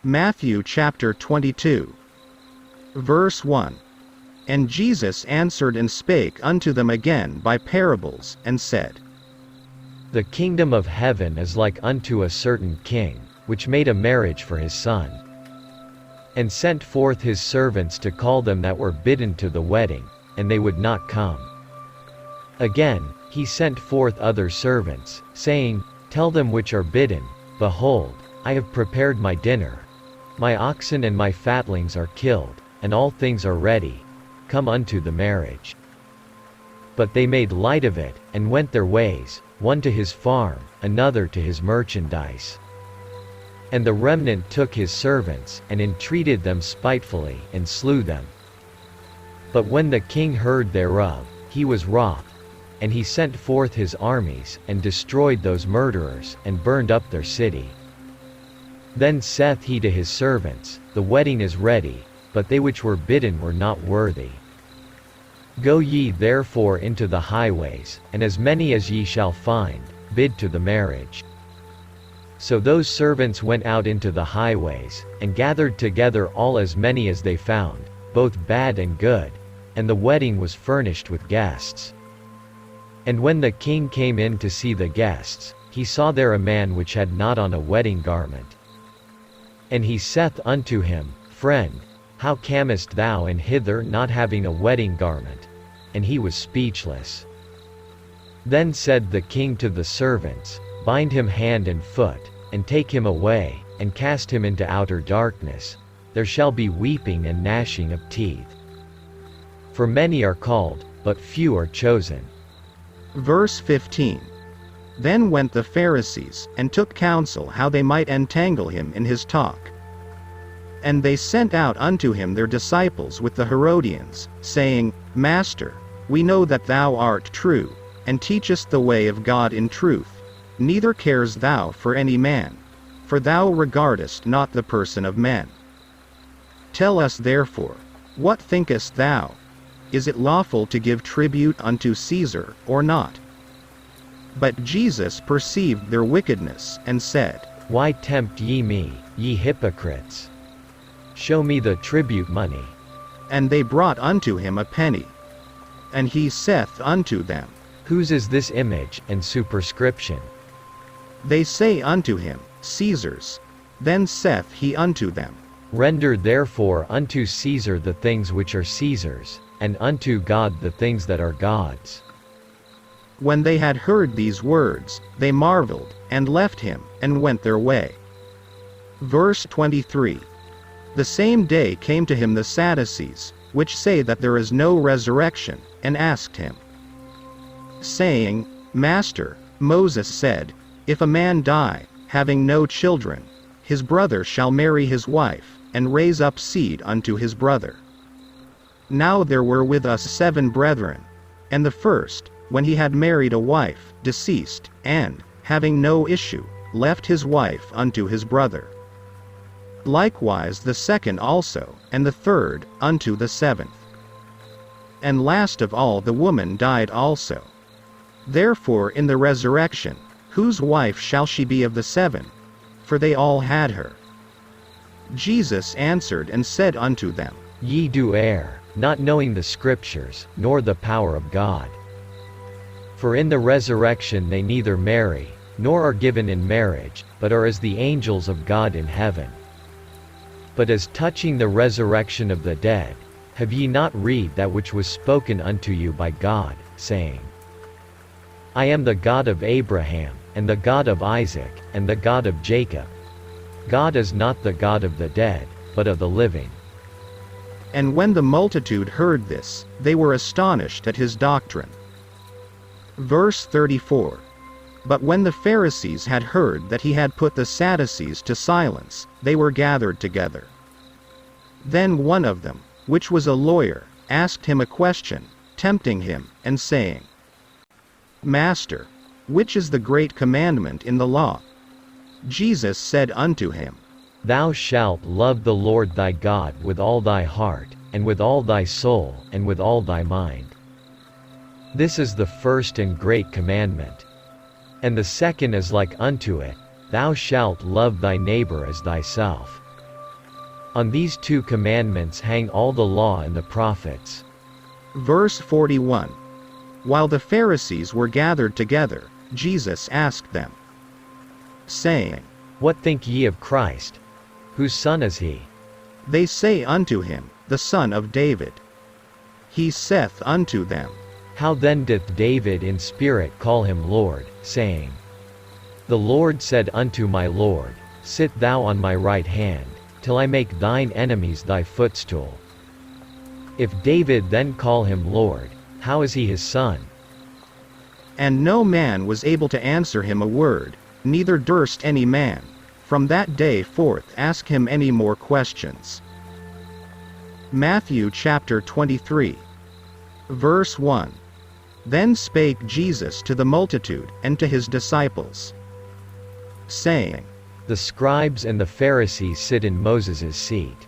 Matthew chapter 22. Verse 1. And Jesus answered and spake unto them again by parables, and said, The kingdom of heaven is like unto a certain king, which made a marriage for his son, and sent forth his servants to call them that were bidden to the wedding, and they would not come. Again, he sent forth other servants, saying, Tell them which are bidden, Behold, I have prepared my dinner. My oxen and my fatlings are killed, and all things are ready. Come unto the marriage. But they made light of it, and went their ways, one to his farm, another to his merchandise. And the remnant took his servants, and entreated them spitefully, and slew them. But when the king heard thereof, he was wroth, and he sent forth his armies, and destroyed those murderers, and burned up their city. Then saith he to his servants, The wedding is ready, but they which were bidden were not worthy. Go ye therefore into the highways, and as many as ye shall find, bid to the marriage. So those servants went out into the highways, and gathered together all as many as they found, both bad and good, and the wedding was furnished with guests. And when the king came in to see the guests, he saw there a man which had not on a wedding garment. And he saith unto him, Friend, how camest thou in hither not having a wedding garment? And he was speechless. Then said the king to the servants, Bind him hand and foot, and take him away, and cast him into outer darkness. There shall be weeping and gnashing of teeth. For many are called, but few are chosen. Verse 15. Then went the Pharisees, and took counsel how they might entangle him in his talk. And they sent out unto him their disciples with the Herodians, saying, Master, we know that thou art true, and teachest the way of God in truth, neither carest thou for any man, for thou regardest not the person of men. Tell us therefore, what thinkest thou? Is it lawful to give tribute unto Caesar, or not? But Jesus perceived their wickedness, and said, Why tempt ye me, ye hypocrites? Show me the tribute money. And they brought unto him a penny. And he saith unto them, Whose is this image and superscription? They say unto him, Caesar's. Then saith he unto them, Render therefore unto Caesar the things which are Caesar's, and unto God the things that are God's. When they had heard these words, they marveled, and left him, and went their way. Verse 23. The same day came to him the Sadducees, which say that there is no resurrection, and asked him, saying, Master, Moses said, If a man die, having no children, his brother shall marry his wife, and raise up seed unto his brother. Now there were with us 7 brethren, and the first, when he had married a wife, deceased, and, having no issue, left his wife unto his brother. Likewise the second also, and the third, unto the 7th. And last of all the woman died also. Therefore in the resurrection, whose wife shall she be of the 7? For they all had her. Jesus answered and said unto them, Ye do err, not knowing the Scriptures, nor the power of God. For in the resurrection they neither marry, nor are given in marriage, but are as the angels of God in heaven. But as touching the resurrection of the dead, have ye not read that which was spoken unto you by God, saying, I am the God of Abraham, and the God of Isaac, and the God of Jacob. God is not the God of the dead, but of the living. And when the multitude heard this, they were astonished at his doctrine. Verse 34. But when the Pharisees had heard that he had put the Sadducees to silence, they were gathered together. Then one of them, which was a lawyer, asked him a question, tempting him, and saying, Master, which is the great commandment in the law? Jesus said unto him, Thou shalt love the Lord thy God with all thy heart, and with all thy soul, and with all thy mind. This is the first and great commandment. And the second is like unto it, Thou shalt love thy neighbor as thyself. On these 2 commandments hang all the law and the prophets. Verse 41. While the Pharisees were gathered together, Jesus asked them, saying, What think ye of Christ? Whose son is he? They say unto him, The Son of David. He saith unto them, How then doth David in spirit call him Lord, saying, The Lord said unto my Lord, Sit thou on my right hand, till I make thine enemies thy footstool. If David then call him Lord, how is he his son? And no man was able to answer him a word, neither durst any man, from that day forth ask him any more questions. Matthew chapter 23. Verse 1. Then spake Jesus to the multitude and to his disciples, saying, The scribes and the Pharisees sit in Moses' seat.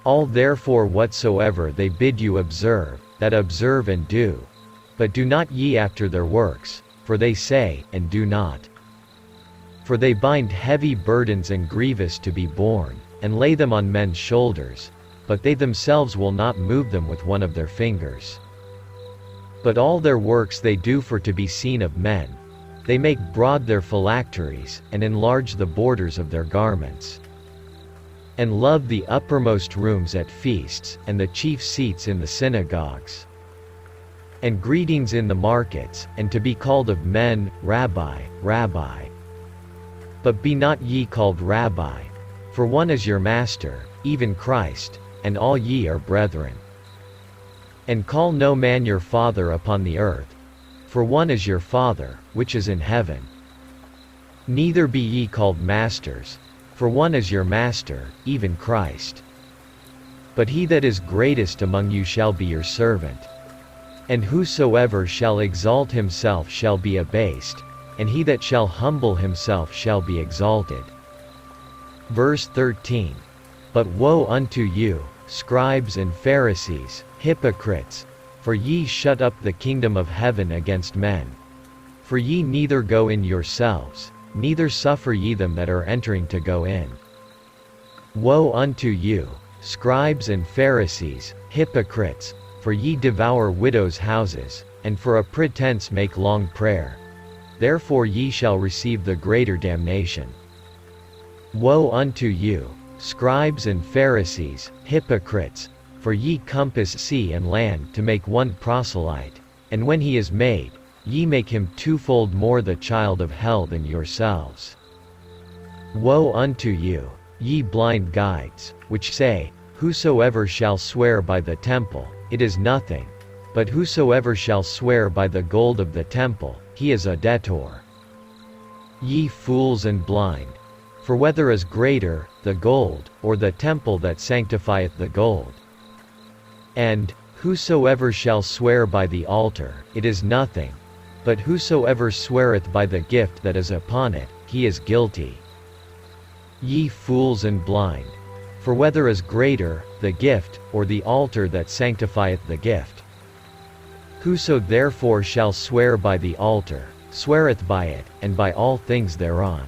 All therefore whatsoever they bid you observe, that observe and do. But do not ye after their works, for they say, and do not. For they bind heavy burdens and grievous to be borne, and lay them on men's shoulders, but they themselves will not move them with one of their fingers. But all their works they do for to be seen of men. They make broad their phylacteries, and enlarge the borders of their garments. And love the uppermost rooms at feasts, and the chief seats in the synagogues. And greetings in the markets, and to be called of men, Rabbi, Rabbi. But be not ye called Rabbi, for one is your master, even Christ, and all ye are brethren. And call no man your father upon the earth, for one is your Father, which is in heaven. Neither be ye called masters, for one is your master, even Christ. But he that is greatest among you shall be your servant. And whosoever shall exalt himself shall be abased, and he that shall humble himself shall be exalted. Verse 13. But woe unto you, scribes and Pharisees, hypocrites! For ye shut up the kingdom of heaven against men. For ye neither go in yourselves, neither suffer ye them that are entering to go in. Woe unto you, scribes and Pharisees, hypocrites! For ye devour widows' houses, and for a pretense make long prayer. Therefore ye shall receive the greater damnation. Woe unto you, scribes and Pharisees, hypocrites! For ye compass sea and land to make one proselyte, and when he is made, ye make him twofold more the child of hell than yourselves. Woe unto you, ye blind guides, which say, Whosoever shall swear by the temple, it is nothing, but whosoever shall swear by the gold of the temple, he is a debtor. Ye fools and blind! For whether is greater, the gold, or the temple that sanctifieth the gold? And, whosoever shall swear by the altar, it is nothing, but whosoever sweareth by the gift that is upon it, he is guilty. Ye fools and blind! For whether is greater, the gift, or the altar that sanctifieth the gift? Whoso therefore shall swear by the altar, sweareth by it, and by all things thereon.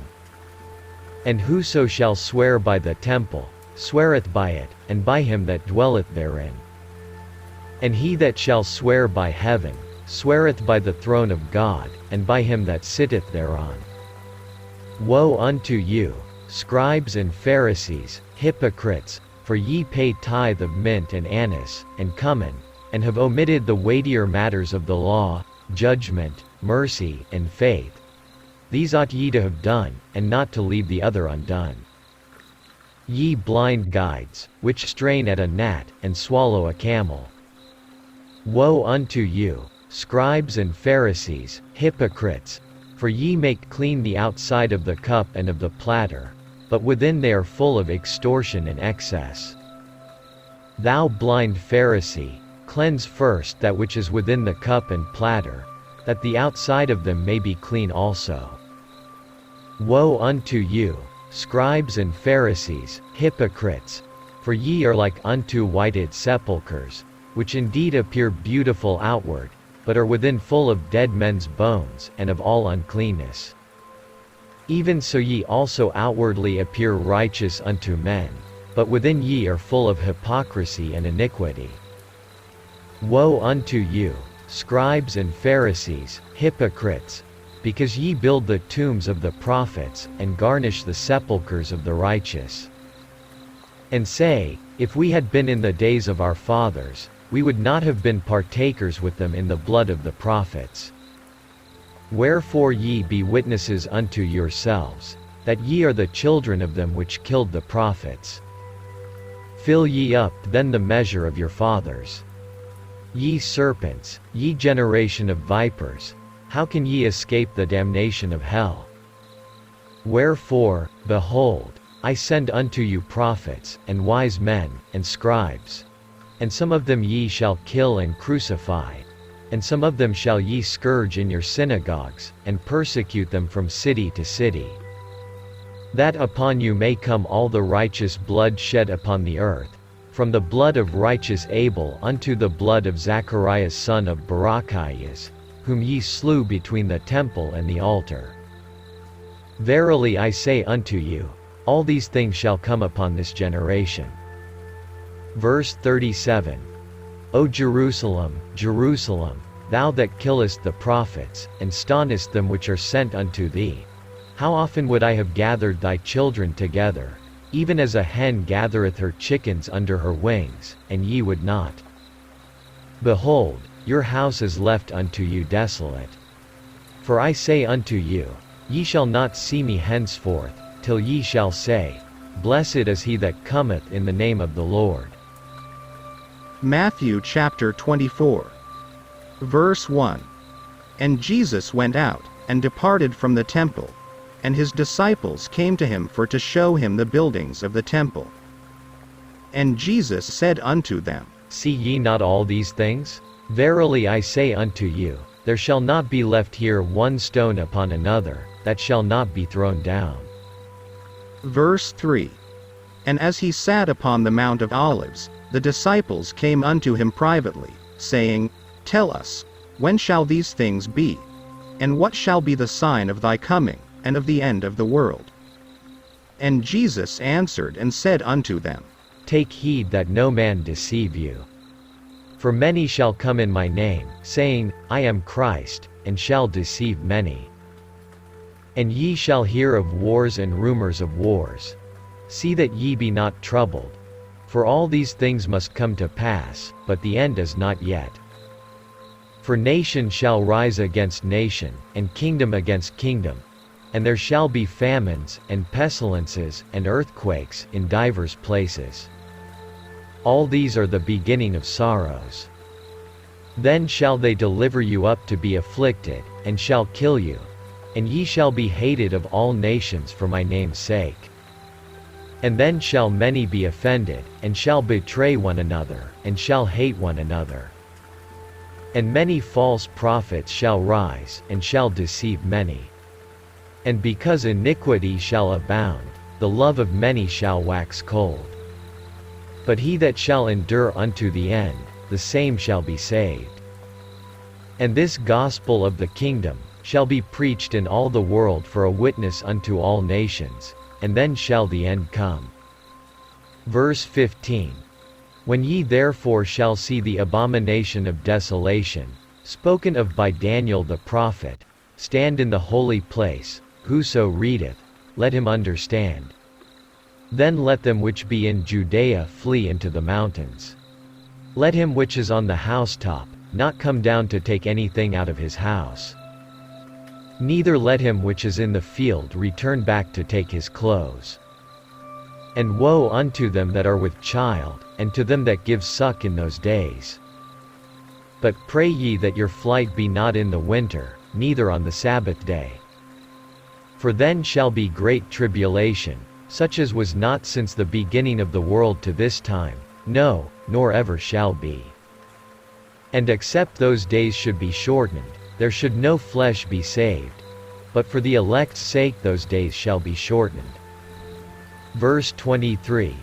And whoso shall swear by the temple, sweareth by it, and by him that dwelleth therein. And he that shall swear by heaven, sweareth by the throne of God, and by him that sitteth thereon. Woe unto you, scribes and Pharisees, hypocrites! For ye pay tithe of mint and anise, and cumin, and have omitted the weightier matters of the law, judgment, mercy, and faith. These ought ye to have done, and not to leave the other undone. Ye blind guides, which strain at a gnat, and swallow a camel. Woe unto you, scribes and Pharisees, hypocrites! For ye make clean the outside of the cup and of the platter, but within they are full of extortion and excess. Thou blind Pharisee, cleanse first that which is within the cup and platter, that the outside of them may be clean also. Woe unto you, scribes and Pharisees, hypocrites! For ye are like unto whited sepulchres, which indeed appear beautiful outward, but are within full of dead men's bones, and of all uncleanness. Even so ye also outwardly appear righteous unto men, but within ye are full of hypocrisy and iniquity. Woe unto you, Scribes and Pharisees, hypocrites! Because ye build the tombs of the prophets, and garnish the sepulchres of the righteous. And say, if we had been in the days of our fathers, we would not have been partakers with them in the blood of the prophets. Wherefore ye be witnesses unto yourselves, that ye are the children of them which killed the prophets. Fill ye up then the measure of your fathers. Ye serpents, ye generation of vipers, how can ye escape the damnation of hell? Wherefore, behold, I send unto you prophets, and wise men, and scribes. And some of them ye shall kill and crucify, and some of them shall ye scourge in your synagogues, and persecute them from city to city. That upon you may come all the righteous blood shed upon the earth, from the blood of righteous Abel unto the blood of Zacharias son of Barachias, whom ye slew between the temple and the altar. Verily I say unto you, all these things shall come upon this generation. Verse 37. O Jerusalem, Jerusalem, thou that killest the prophets, and stonest them which are sent unto thee! How often would I have gathered thy children together, even as a hen gathereth her chickens under her wings, and ye would not. Behold, your house is left unto you desolate. For I say unto you, ye shall not see me henceforth, till ye shall say, Blessed is he that cometh in the name of the Lord. Matthew chapter 24. Verse 1. And Jesus went out, and departed from the temple, and his disciples came to him for to show him the buildings of the temple. And Jesus said unto them, See ye not all these things? Verily I say unto you, there shall not be left here one stone upon another, that shall not be thrown down. Verse 3. And as he sat upon the Mount of Olives, the disciples came unto him privately, saying, Tell us, when shall these things be? And what shall be the sign of thy coming, and of the end of the world? And Jesus answered and said unto them, Take heed that no man deceive you. For many shall come in my name, saying, I am Christ, and shall deceive many. And ye shall hear of wars and rumors of wars. See that ye be not troubled. For all these things must come to pass, but the end is not yet. For nation shall rise against nation, and kingdom against kingdom. And there shall be famines, and pestilences, and earthquakes, in divers places. All these are the beginning of sorrows. Then shall they deliver you up to be afflicted, and shall kill you. And ye shall be hated of all nations for my name's sake. And then shall many be offended, and shall betray one another, and shall hate one another. And many false prophets shall rise, and shall deceive many. And because iniquity shall abound, the love of many shall wax cold. But he that shall endure unto the end, the same shall be saved. And this gospel of the kingdom shall be preached in all the world for a witness unto all nations, and then shall the end come. Verse 15. When ye therefore shall see the abomination of desolation, spoken of by Daniel the prophet, stand in the holy place, whoso readeth, let him understand. Then let them which be in Judea flee into the mountains. Let him which is on the housetop not come down to take anything out of his house. Neither let him which is in the field return back to take his clothes. And woe unto them that are with child, and to them that give suck in those days. But pray ye that your flight be not in the winter, neither on the Sabbath day. For then shall be great tribulation, such as was not since the beginning of the world to this time, no, nor ever shall be. And except those days should be shortened, there should no flesh be saved. But for the elect's sake those days shall be shortened. Verse 23.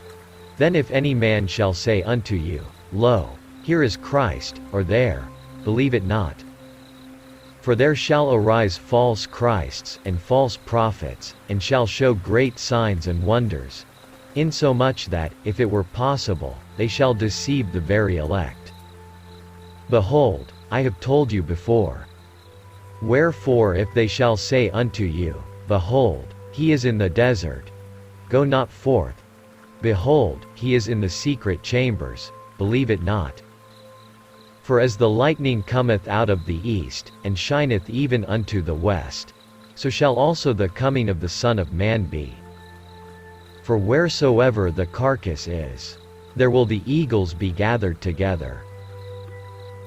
Then if any man shall say unto you, Lo, here is Christ, or there, believe it not. For there shall arise false Christs, and false prophets, and shall show great signs and wonders, insomuch that, if it were possible, they shall deceive the very elect. Behold, I have told you before. Wherefore if they shall say unto you, Behold, he is in the desert, go not forth. Behold, he is in the secret chambers, believe it not. For as the lightning cometh out of the east, and shineth even unto the west, so shall also the coming of the Son of Man be. For wheresoever the carcass is, there will the eagles be gathered together.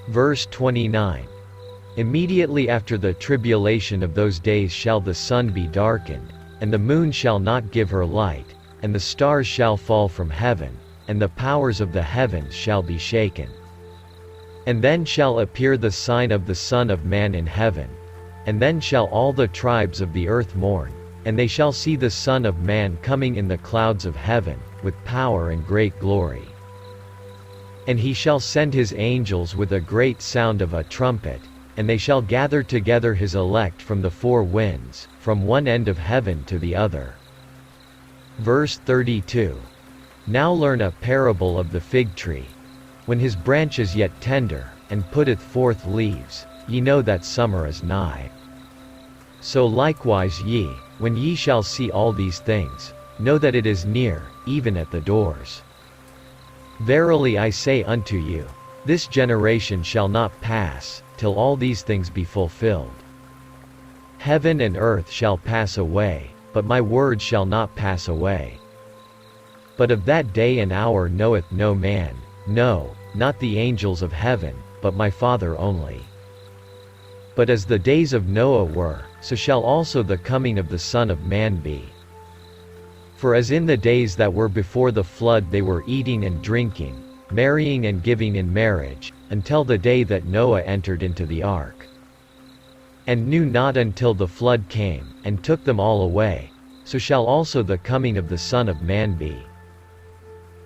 Verse 29. Immediately after the tribulation of those days shall the sun be darkened, and the moon shall not give her light, and the stars shall fall from heaven, and the powers of the heavens shall be shaken. And then shall appear the sign of the Son of Man in heaven. And then shall all the tribes of the earth mourn, and they shall see the Son of Man coming in the clouds of heaven, with power and great glory. And he shall send his angels with a great sound of a trumpet, and they shall gather together his elect from the four winds, from one end of heaven to the other. Verse 32. Now learn a parable of the fig tree. When his branch is yet tender, and putteth forth leaves, ye know that summer is nigh. So likewise ye, when ye shall see all these things, know that it is near, even at the doors. Verily I say unto you, this generation shall not pass, till all these things be fulfilled. Heaven and earth shall pass away, but my word shall not pass away. But of that day and hour knoweth no man, no, not the angels of heaven, but my Father only. But as the days of Noah were, so shall also the coming of the Son of Man be. For as in the days that were before the flood they were eating and drinking, marrying and giving in marriage, until the day that Noah entered into the ark. And knew not until the flood came, and took them all away, so shall also the coming of the Son of Man be.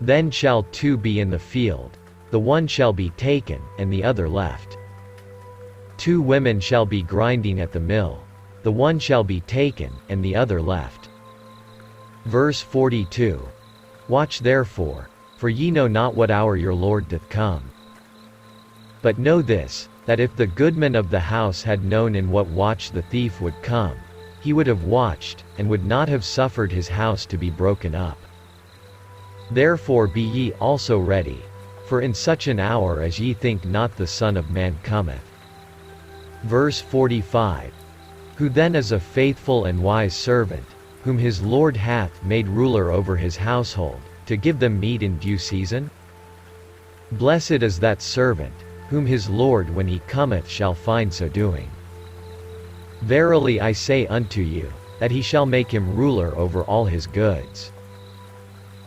Then shall two be in the field, the one shall be taken, and the other left. Two women shall be grinding at the mill, the one shall be taken, and the other left. Verse 42. Watch therefore, for ye know not what hour your Lord doth come. But know this, that if the goodman of the house had known in what watch the thief would come, he would have watched, and would not have suffered his house to be broken up. Therefore be ye also ready, for in such an hour as ye think not the Son of Man cometh. Verse 45. Who then is a faithful and wise servant, whom his Lord hath made ruler over his household, to give them meat in due season? Blessed is that servant, whom his Lord when he cometh shall find so doing. Verily I say unto you, that he shall make him ruler over all his goods.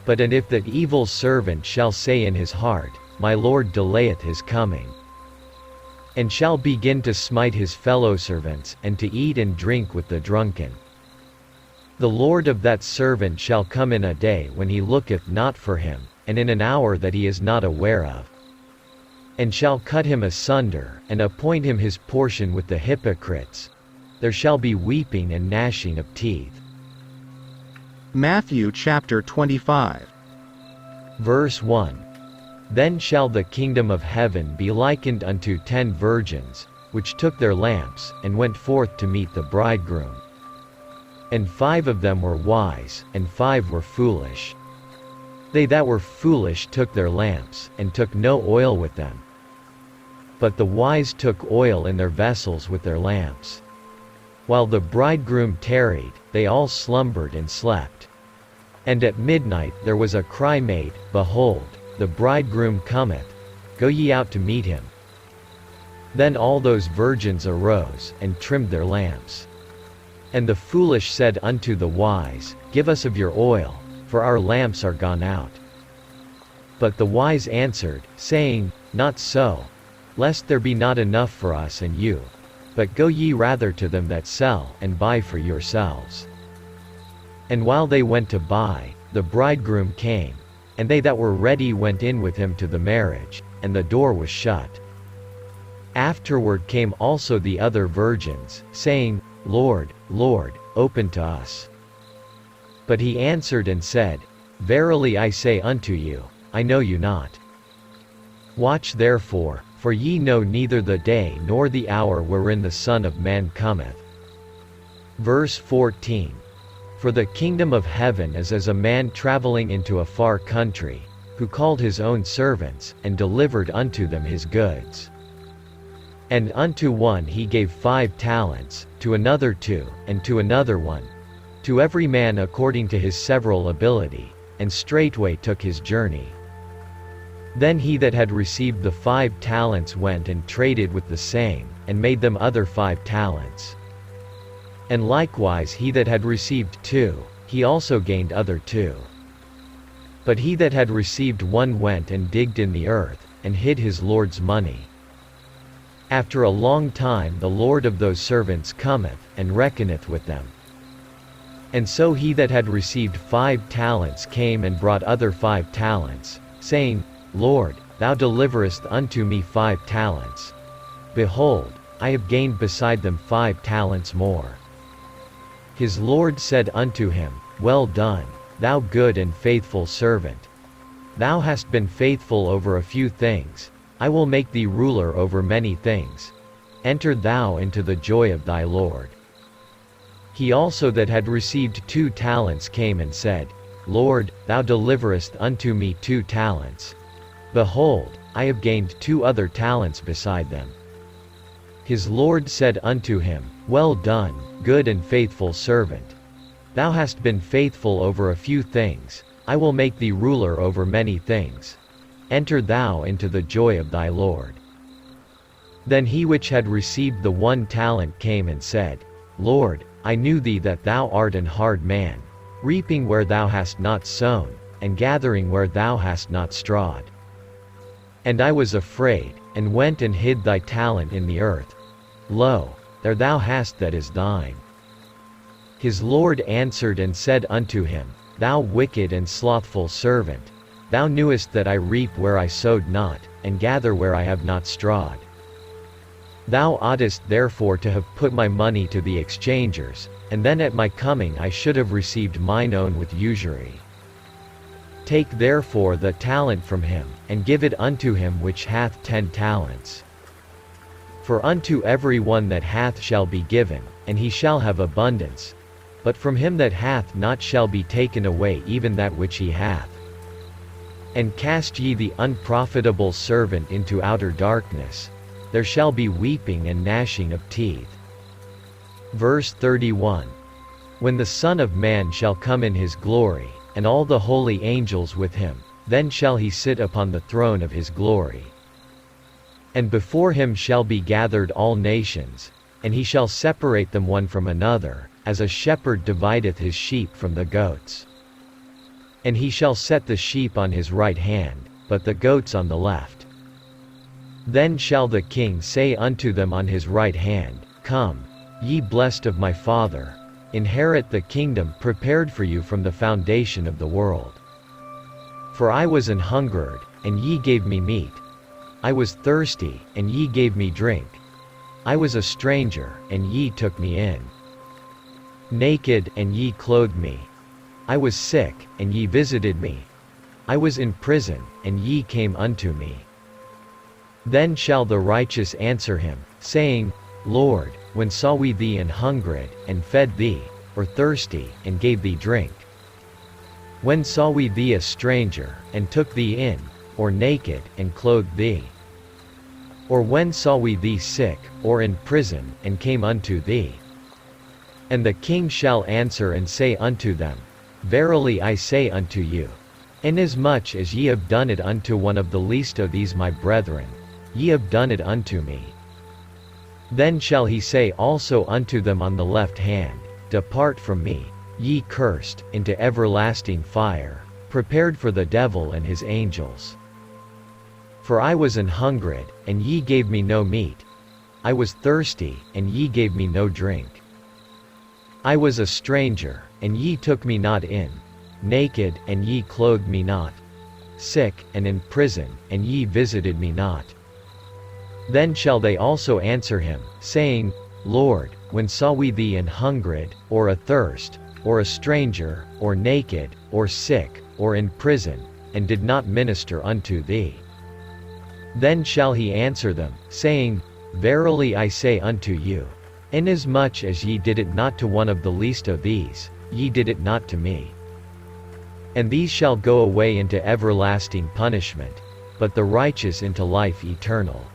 But and if that evil servant shall say in his heart, My Lord delayeth his coming, and shall begin to smite his fellow servants, and to eat and drink with the drunken, the Lord of that servant shall come in a day when he looketh not for him, and in an hour that he is not aware of, and shall cut him asunder, and appoint him his portion with the hypocrites. There shall be weeping and gnashing of teeth. Matthew chapter 25. Verse 1. Then shall the kingdom of heaven be likened unto 10 virgins, which took their lamps, and went forth to meet the bridegroom. And 5 of them were wise, and 5 were foolish. They that were foolish took their lamps, and took no oil with them. But the wise took oil in their vessels with their lamps. While the bridegroom tarried, they all slumbered and slept. And at midnight there was a cry made, Behold, the bridegroom cometh, go ye out to meet him. Then all those virgins arose, and trimmed their lamps. And the foolish said unto the wise, Give us of your oil, for our lamps are gone out. But the wise answered, saying, Not so, lest there be not enough for us and you. But go ye rather to them that sell, and buy for yourselves. And while they went to buy, the bridegroom came, and they that were ready went in with him to the marriage, and the door was shut. Afterward came also the other virgins, saying, Lord, Lord, open to us. But he answered and said, Verily I say unto you, I know you not. Watch therefore, for ye know neither the day nor the hour wherein the Son of Man cometh. Verse 14. For the kingdom of heaven is as a man traveling into a far country, who called his own servants, and delivered unto them his goods. And unto one he gave 5 talents, to another 2, and to another 1, to every man according to his several ability, and straightway took his journey. Then he that had received the 5 talents went and traded with the same, and made them other 5 talents. And likewise he that had received 2, he also gained other 2. But he that had received 1 went and digged in the earth, and hid his Lord's money. After a long time the Lord of those servants cometh, and reckoneth with them. And so he that had received 5 talents came and brought other 5 talents, saying, Lord, thou deliverest unto me 5 talents. Behold, I have gained beside them 5 talents more. His Lord said unto him, Well done, thou good and faithful servant. Thou hast been faithful over a few things, I will make thee ruler over many things. Enter thou into the joy of thy Lord. He also that had received 2 talents came and said, Lord, thou deliverest unto me 2 talents. Behold, I have gained 2 other talents beside them. His Lord said unto him, Well done, good and faithful servant. Thou hast been faithful over a few things, I will make thee ruler over many things. Enter thou into the joy of thy Lord. Then he which had received the 1 talent came and said, Lord, I knew thee that thou art an hard man, reaping where thou hast not sown, and gathering where thou hast not strawed. And I was afraid, and went and hid thy talent in the earth. Lo, there thou hast that is thine. His Lord answered and said unto him, Thou wicked and slothful servant, thou knewest that I reap where I sowed not, and gather where I have not strawed. Thou oughtest therefore to have put my money to the exchangers, and then at my coming I should have received mine own with usury. Take therefore the talent from him, and give it unto him which hath 10 talents. For unto every one that hath shall be given, and he shall have abundance. But from him that hath not shall be taken away even that which he hath. And cast ye the unprofitable servant into outer darkness. There shall be weeping and gnashing of teeth. Verse 31. When the Son of Man shall come in his glory, and all the holy angels with him, then shall he sit upon the throne of his glory. And before him shall be gathered all nations, and he shall separate them one from another, as a shepherd divideth his sheep from the goats. And he shall set the sheep on his right hand, but the goats on the left. Then shall the king say unto them on his right hand, Come, ye blessed of my Father, inherit the kingdom prepared for you from the foundation of the world. For I was an hungered, and ye gave me meat. I was thirsty, and ye gave me drink. I was a stranger, and ye took me in. Naked, and ye clothed me. I was sick, and ye visited me. I was in prison, and ye came unto me. Then shall the righteous answer him, saying, Lord, when saw we thee an hungered, and fed thee, or thirsty, and gave thee drink? When saw we thee a stranger, and took thee in, or naked, and clothed thee? Or when saw we thee sick, or in prison, and came unto thee? And the king shall answer and say unto them, Verily I say unto you, inasmuch as ye have done it unto one of the least of these my brethren, ye have done it unto me. Then shall he say also unto them on the left hand, Depart from me, ye cursed, into everlasting fire, prepared for the devil and his angels. For I was an hungered, and ye gave me no meat. I was thirsty, and ye gave me no drink. I was a stranger, and ye took me not in. Naked, and ye clothed me not. Sick, and in prison, and ye visited me not. Then shall they also answer him, saying, Lord, when saw we thee an hungered, or athirst, or a stranger, or naked, or sick, or in prison, and did not minister unto thee? Then shall he answer them, saying, Verily I say unto you, inasmuch as ye did it not to one of the least of these, ye did it not to me. And these shall go away into everlasting punishment, but the righteous into life eternal.